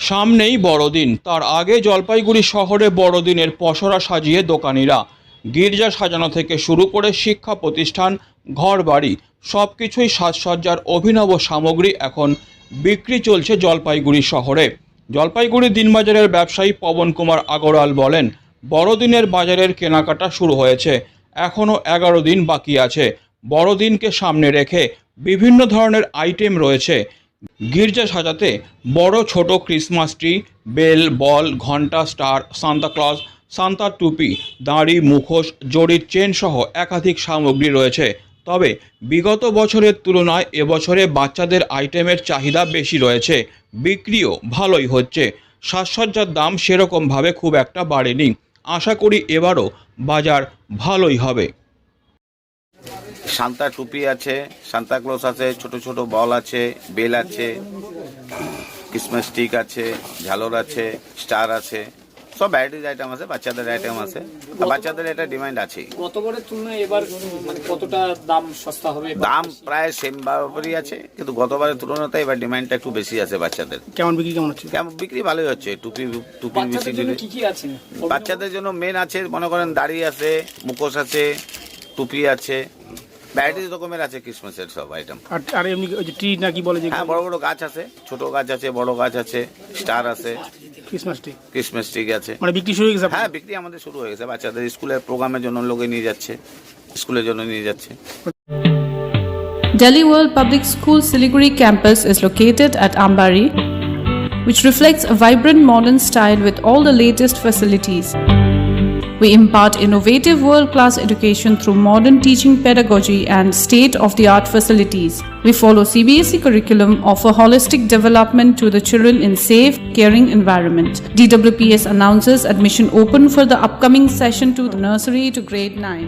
সামনেই বড়দিন, তার আগে জলপাইগুড়ি শহরে বড়দিনের পসরা সাজিয়ে দোকানিরা। গির্জা সাজানো থেকে শুরু করে শিক্ষা প্রতিষ্ঠান, ঘরবাড়ি সব কিছুই সাজসজ্জার অভিনব সামগ্রী এখন বিক্রি চলছে জলপাইগুড়ি শহরে। জলপাইগুড়ি দিনবাজারের ব্যবসায়ী পবন কুমার আগরওয়াল বলেন, বড়দিনের বাজারের কেনাকাটা শুরু হয়েছে, এখনও 11 দিন বাকি আছে। বড়দিনকে সামনে রেখে বিভিন্ন ধরনের আইটেম রয়েছে। গির্জা সাজাতে বড় ছোট ক্রিসমাস ট্রি, বেল, বল, ঘণ্টা, স্টার, সান্তাক্লজ, সান্তার টুপি, দাড়ি, মুখোশ, জড়ির চেন সহ একাধিক সামগ্রী রয়েছে। তবে বিগত বছরের তুলনায় এবছরে বাচ্চাদের আইটেমের চাহিদা বেশি রয়েছে, বিক্রিও ভালোই হচ্ছে। সাজসজ্জার দাম সেরকমভাবে খুব একটা বাড়েনি। আশা করি এবারও বাজার ভালোই হবে। সান্তা টুপি আছে, সান্তাক্লজ আছে, ছোট ছোট বল আছে, বেল আছে, ক্রিসমাস স্টিক আছে, ঝালর আছে, স্টার আছে, সব ভ্যারাইটিজ আইটেম আছে, বাচ্চাদের আইটেম আছে। বাচ্চাদের এটা ডিমান্ড আছে। গতবারের তুলনায় এবার মানে কতটা দাম সস্তা হবে? দাম প্রায় সেম বরাবরই আছে, কিন্তু গতবারের তুলনাতে এবার ডিমান্ডটা একটু বেশি আছে বাচ্চাদের। কেমন হচ্ছে? কেমন বিক্রি ভালোই হচ্ছে। টুপি বেশি দিলে কি কি আছে? বাচ্চাদের জন্য মেন আছে, মনে করেন দাড়ি আছে, মুখোশ আছে, টুপি আছে, ভ্যারাইটিস রকমের আছে ক্রিসমাসের সব আইটেম। আর এমনি ওই যে ট্রি না কি বলে যে? হ্যাঁ, বড় বড় গাছ আছে, ছোট গাছ আছে, বড় গাছ আছে, স্টার আছে, ক্রিসমাস ট্রি আছে। মানে বিক্রি শুরু হয়ে গেছে? হ্যাঁ, বিক্রি আমাদের শুরু হয়ে গেছে। বাচ্চাদের স্কুলের প্রোগ্রামের জন্য লোকে নিয়ে যাচ্ছে, স্কুলের জন্য নিয়ে যাচ্ছে। Delhi World Public School Siliguri campus is located at Ambari, which reflects a vibrant modern style with all the latest facilities. We impart innovative world-class education through modern teaching pedagogy and state-of-the-art facilities. We follow CBSE curriculum, offer holistic development to the children in safe, caring environment. DWPS announces admission open for the upcoming session to the nursery to grade 9.